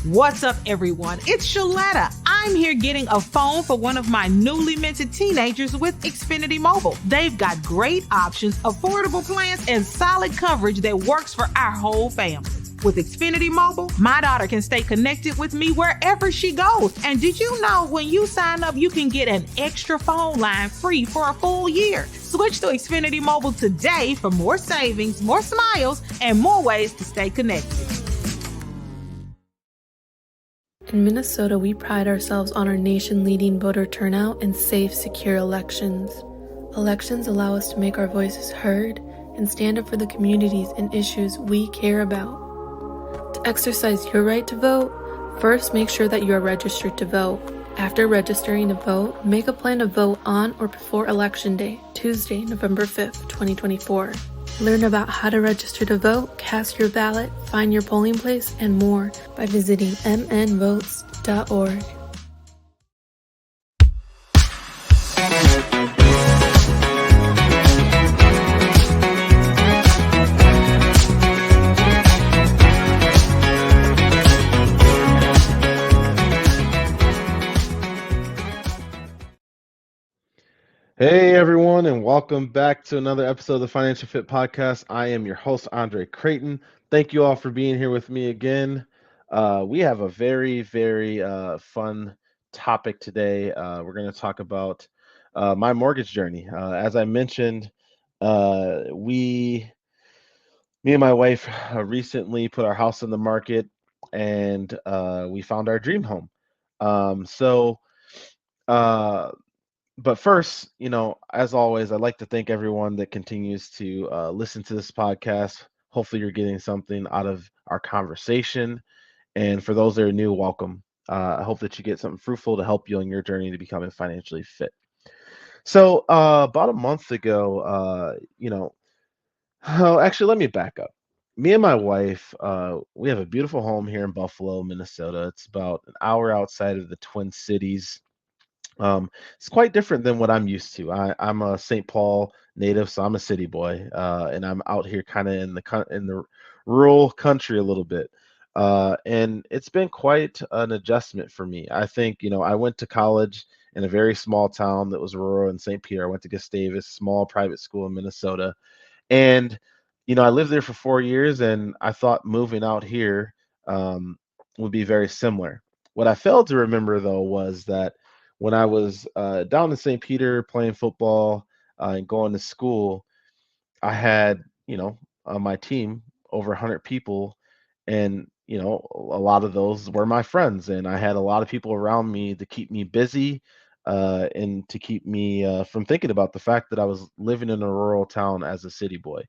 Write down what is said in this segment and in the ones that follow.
What's up, everyone? It's Shaletta. I'm here getting a phone for one of my newly minted teenagers with Xfinity Mobile. They've got great options, affordable plans, and solid coverage that works for our whole family. With Xfinity Mobile, my daughter can stay connected with me wherever she goes. And did you know when you sign up, you can get an extra phone line free for a full year? Switch to Xfinity Mobile today for more savings, more smiles, and more ways to stay connected. In Minnesota, we pride ourselves on our nation-leading voter turnout and safe, secure elections. Elections allow us to make our voices heard and stand up for the communities and issues we care about. To exercise your right to vote, first make sure that you are registered to vote. After registering to vote, make a plan to vote on or before Election Day, Tuesday, November 5th, 2024. Learn about how to register to vote, cast your ballot, find your polling place, and more by visiting mnvotes.org. Hey everyone, and welcome back to another episode of the Financial Fit Podcast. I am your host, Andre Creighton. Thank you all for being here with me again. We have a very fun topic today. We're going to talk about my mortgage journey. As I mentioned, me and my wife recently put our house on the market, and we found our dream home. But first, as always, I'd like to thank everyone that continues to listen to this podcast. Hopefully, you're getting something out of our conversation. And for those that are new, welcome. I hope that you get something fruitful to help you on your journey to becoming financially fit. So, about a month ago, actually, let me back up. Me and my wife, we have a beautiful home here in Buffalo, Minnesota. It's about an hour outside of the Twin Cities. It's quite different than what I'm used to. I'm a St. Paul native, so I'm a city boy, and I'm out here kind of in the rural country a little bit. And it's been quite an adjustment for me. I think, I went to college in a very small town that was rural in St. Peter. I went to Gustavus, small private school in Minnesota, and I lived there for 4 years, and I thought moving out here um, would be very similar. What I failed to remember though was that when I was down in St. Peter playing football and going to school, I had, on my team over 100 people, and a lot of those were my friends, and I had a lot of people around me to keep me busy and to keep me from thinking about the fact that I was living in a rural town as a city boy.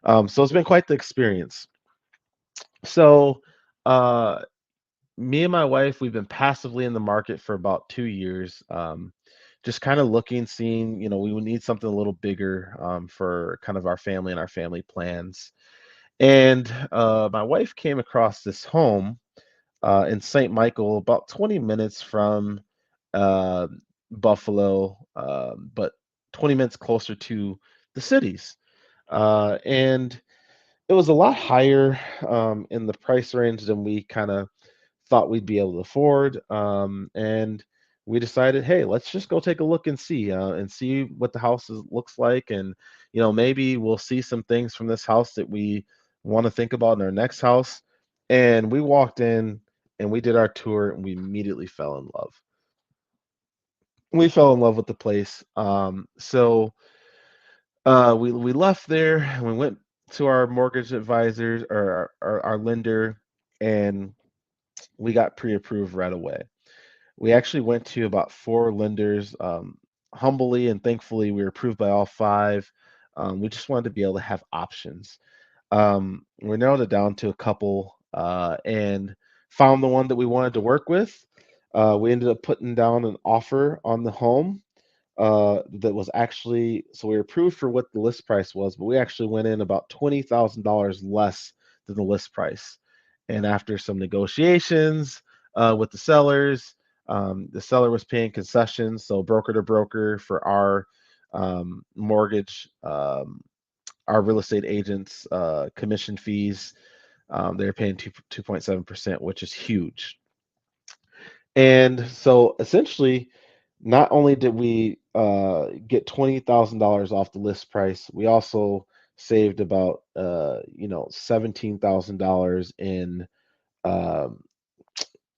So it's been quite the experience. So, uh, me and my wife, we've been passively in the market for about 2 years. Just kind of looking, seeing, we would need something a little bigger for kind of our family and our family plans. And my wife came across this home in St. Michael, about 20 minutes from uh, Buffalo, but 20 minutes closer to the cities. And it was a lot higher in the price range than we kind of thought we'd be able to afford. And we decided, hey, let's just go take a look and see what the looks like. And, maybe we'll see some things from this house that we want to think about in our next house. And we walked in and we did our tour and we immediately fell in love. We fell in love with the place. We left there and we went to our mortgage advisors or our lender, and we got pre-approved right away. We actually went to about four lenders. Humbly and thankfully, we were approved by all five. We just wanted to be able to have options. We narrowed it down to a couple and found the one that we wanted to work with. We ended up putting down an offer on the home that was actually, so we were approved for what the list price was, but we actually went in about $20,000 less than the list price. And after some negotiations with the seller was paying concessions, so broker to broker for our mortgage, our real estate agents' commission fees. They're paying 2.7%, which is huge. And so essentially, not only did we get $20,000 off the list price, we also saved about $17,000 in um,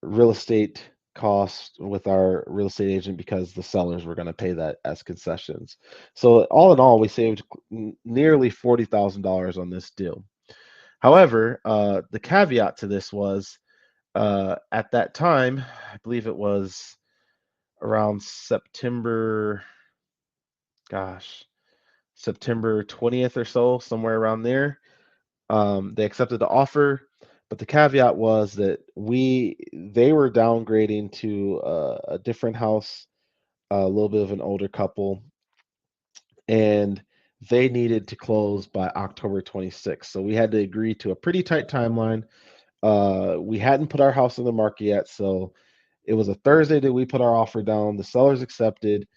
real estate costs with our real estate agent because the sellers were going to pay that as concessions. So all in all, we saved nearly $40,000 on this deal. However, the caveat to this was at that time, I believe it was around September, gosh, September 20th or so, somewhere around there. They accepted the offer, but the caveat was that they were downgrading to a different house, a little bit of an older couple, and they needed to close by October 26th. So we had to agree to a pretty tight timeline. We hadn't put our house on the market yet, so it was a Thursday that we put our offer down. The sellers accepted.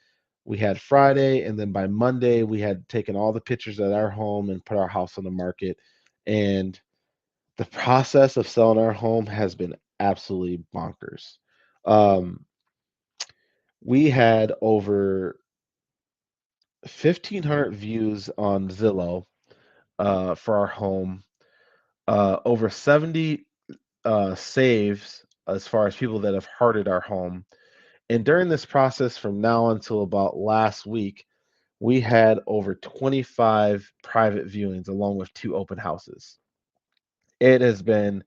We had Friday, and then by Monday, we had taken all the pictures at our home and put our house on the market. And the process of selling our home has been absolutely bonkers. Um, we had over 1,500 views on Zillow for our home, over 70 saves as far as people that have hearted our home. And during this process, from now until about last week, we had over 25 private viewings along with 2 open houses. It has been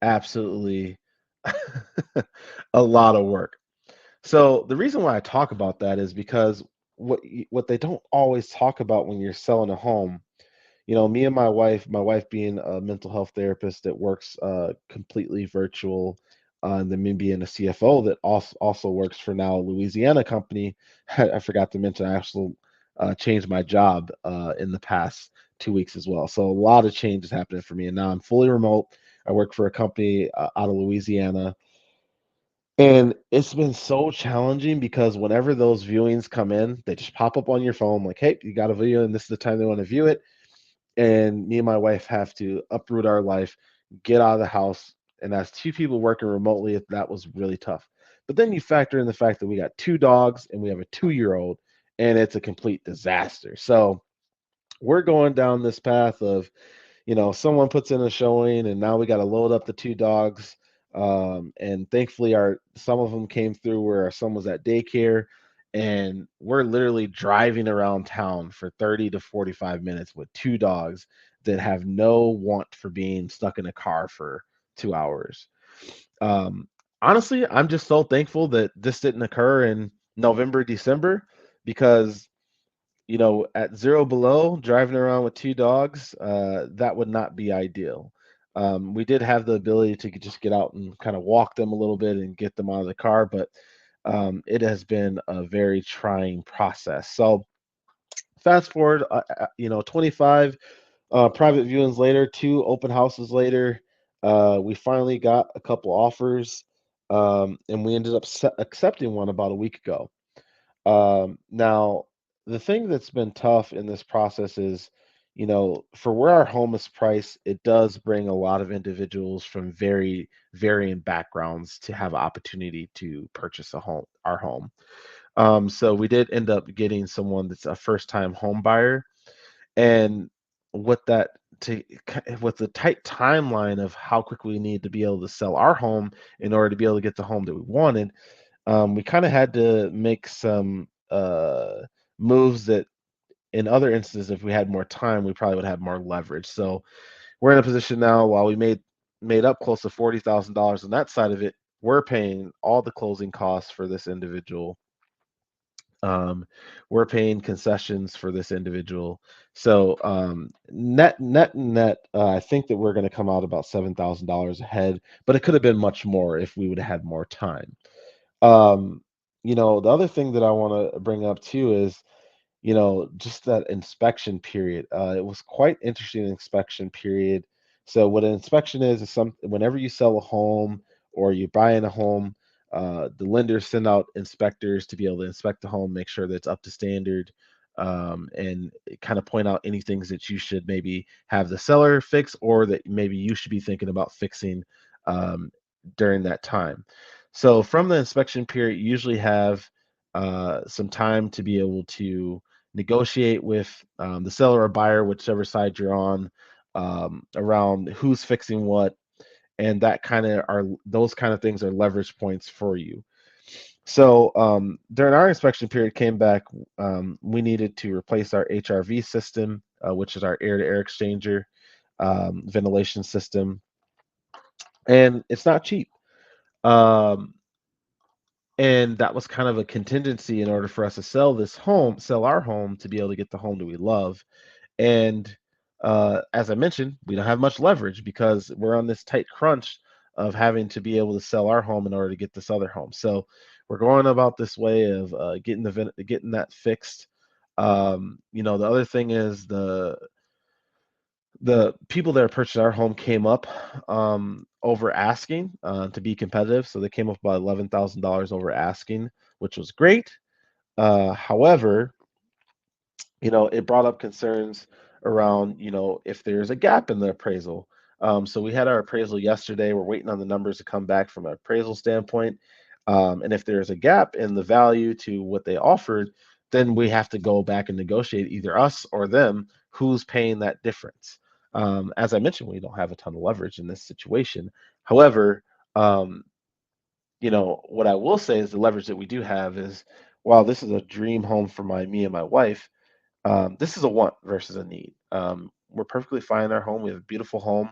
absolutely a lot of work. So the reason why I talk about that is because what they don't always talk about when you're selling a home, me and my wife being a mental health therapist that works completely virtual, and then me being a CFO that also works for now a Louisiana company. I forgot to mention I actually changed my job in the past 2 weeks as well. So a lot of changes happening for me, and now I'm fully remote. I work for a company out of Louisiana, and it's been so challenging because whenever those viewings come in, they just pop up on your phone like, "Hey, you got a video, and this is the time they want to view it." And me and my wife have to uproot our life, get out of the house. And as 2 people working remotely, that was really tough. But then you factor in the fact that we got 2 dogs and we have a 2-year-old, and it's a complete disaster. So we're going down this path of, someone puts in a showing, and now we got to load up the 2 dogs. And thankfully, our some of them came through where our son was at daycare, and we're literally driving around town for 30 to 45 minutes with 2 dogs that have no want for being stuck in a car for 2 hours. Um, Honestly, I'm just so thankful that this didn't occur in November, December, because at zero below, driving around with 2 dogs, that would not be ideal. We did have the ability to just get out and kind of walk them a little bit and get them out of the car, but it has been a very trying process. So fast forward, 25 private viewings later, 2 open houses later, we finally got a couple offers, and we ended up accepting one about a week ago. Now, the thing that's been tough in this process is, for where our home is priced, it does bring a lot of individuals from very varying backgrounds to have opportunity to purchase our home. So we did end up getting someone that's a first-time home buyer, and with that, with the tight timeline of how quickly we need to be able to sell our home in order to be able to get the home that we wanted, we kind of had to make some moves that in other instances, if we had more time, we probably would have more leverage. So we're in a position now, while we made up close to $40,000 on that side of it, we're paying all the closing costs for this individual. um, we're paying concessions for this individual. So net, I think that we're going to come out about $7,000 ahead, but it could have been much more if we would have had more time. um, the other thing that I want to bring up too is, just that inspection period. It was quite interesting inspection period. So what an inspection is whenever you sell a home or you buy in a home, the lenders send out inspectors to be able to inspect the home, make sure that it's up to standard. and kind of point out any things that you should maybe have the seller fix or that maybe you should be thinking about fixing um, during that time. So from the inspection period, you usually have some time to be able to negotiate with the seller or buyer, whichever side you're on, around who's fixing what, and that kind of are those kind of things are leverage points for you. So during our inspection period, came back, we needed to replace our HRV system, which is our air-to-air exchanger ventilation system, and it's not cheap. Um, and that was kind of a contingency in order for us to sell our home to be able to get the home that we love. And as I mentioned, we don't have much leverage because we're on this tight crunch of having to be able to sell our home in order to get this other home. So we're going about this way of getting that fixed. The other thing is the people that are purchasing our home came up over asking to be competitive. So they came up about $11,000 over asking, which was great. However, it brought up concerns around, if there's a gap in the appraisal. So we had our appraisal yesterday. We're waiting on the numbers to come back from an appraisal standpoint. And if there's a gap in the value to what they offered, then we have to go back and negotiate either us or them who's paying that difference. As I mentioned, we don't have a ton of leverage in this situation. However, what I will say is the leverage that we do have is, while this is a dream home for me and my wife, this is a want versus a need. We're perfectly fine in our home. We have a beautiful home.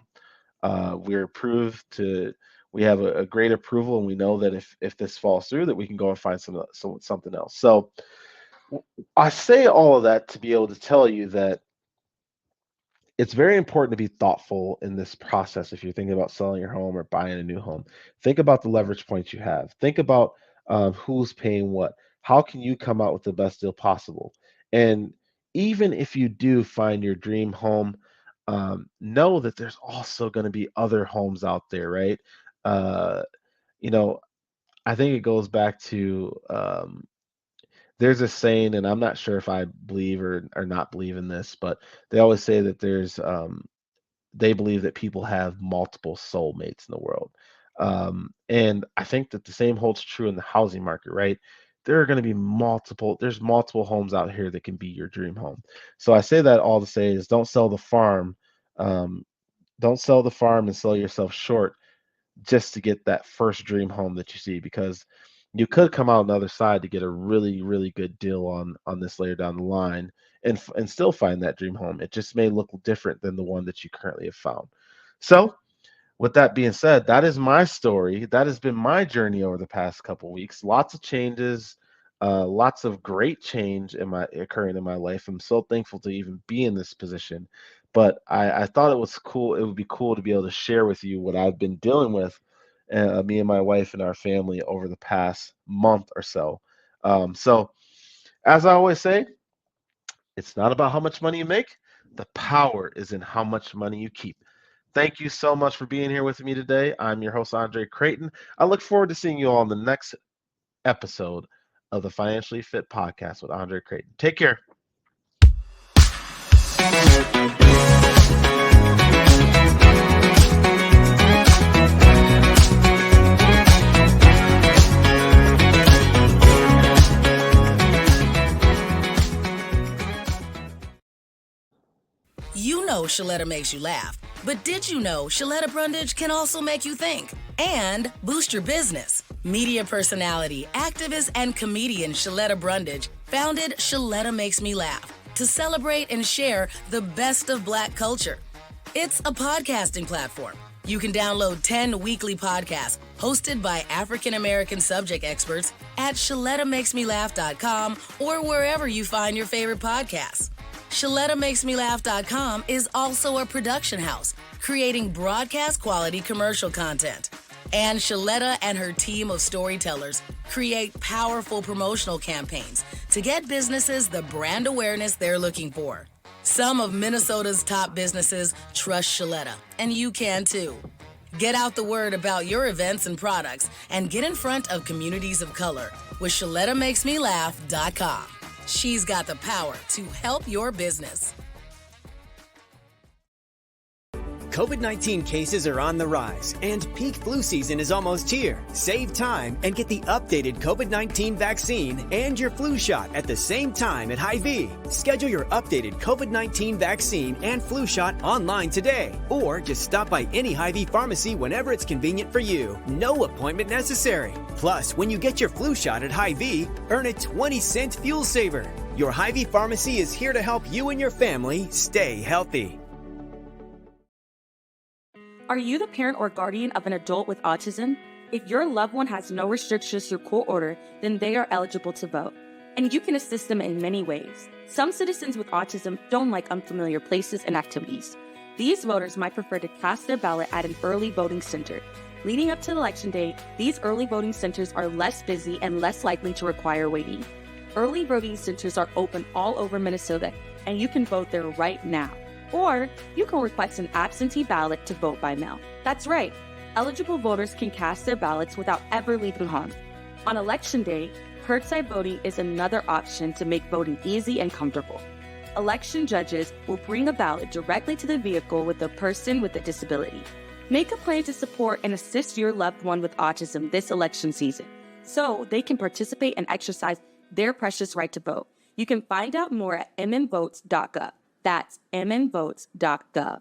We're approved to. We have a great approval, and we know that if this falls through, that we can go and find something else. So I say all of that to be able to tell you that it's very important to be thoughtful in this process. If you're thinking about selling your home or buying a new home, think about the leverage points you have. Think about who's paying what. How can you come out with the best deal possible? And even if you do find your dream home, know that there's also going to be other homes out there, right? Uh, I think it goes back to there's a saying, and I'm not sure if I believe or not believe in this, but they always say that they believe that people have multiple soulmates in the world. And I think that the same holds true in the housing market, right? There are going to be there's multiple homes out here that can be your dream home. So I say that all to say is don't sell the farm. Don't sell the farm and sell yourself short just to get that first dream home that you see, because you could come out on the other side to get a really, really good deal on this later down the line and still find that dream home. It just may look different than the one that you currently have found. So with that being said, that is my story. That has been my journey over the past couple weeks. Lots of changes, lots of great change occurring in my life. I'm so thankful to even be in this position. But I thought it was cool. It would be cool to be able to share with you what I've been dealing with, me and my wife and our family over the past month or so. So, as I always say, it's not about how much money you make. The power is in how much money you keep. Thank you so much for being here with me today. I'm your host, Andre Creighton. I look forward to seeing you all on the next episode of the Financially Fit Podcast with Andre Creighton. Take care. You know Shaletta makes you laugh, but did you know Shaletta Brundage can also make you think and boost your business? Media personality, activist, and comedian Shaletta Brundage founded Shaletta Makes Me Laugh to celebrate and share the best of Black culture. It's a podcasting platform. You can download 10 weekly podcasts hosted by African-American subject experts at ShalettaMakesMeLaugh.com or wherever you find your favorite podcasts. ShalettaMakesMeLaugh.com is also a production house, creating broadcast-quality commercial content. And Shaletta and her team of storytellers create powerful promotional campaigns to get businesses the brand awareness they're looking for. Some of Minnesota's top businesses trust Shaletta, and you can too. Get out the word about your events and products and get in front of communities of color with ShalettaMakesMeLaugh.com. She's got the power to help your business. COVID-19 cases are on the rise, and peak flu season is almost here. Save time and get the updated COVID-19 vaccine and your flu shot at the same time at Hy-Vee. Schedule your updated COVID-19 vaccine and flu shot online today, or just stop by any Hy-Vee pharmacy whenever it's convenient for you. No appointment necessary. Plus, when you get your flu shot at Hy-Vee, earn a 20-cent fuel saver. Your Hy-Vee pharmacy is here to help you and your family stay healthy. Are you the parent or guardian of an adult with autism? If your loved one has no restrictions or court order, then they are eligible to vote. And you can assist them in many ways. Some citizens with autism don't like unfamiliar places and activities. These voters might prefer to cast their ballot at an early voting center. Leading up to Election Day, these early voting centers are less busy and less likely to require waiting. Early voting centers are open all over Minnesota, and you can vote there right now. Or you can request an absentee ballot to vote by mail. That's right. Eligible voters can cast their ballots without ever leaving home. On Election Day, curbside voting is another option to make voting easy and comfortable. Election judges will bring a ballot directly to the vehicle with the person with a disability. Make a plan to support and assist your loved one with autism this election season, so they can participate and exercise their precious right to vote. You can find out more at mmvotes.gov. That's mmvotes.gov.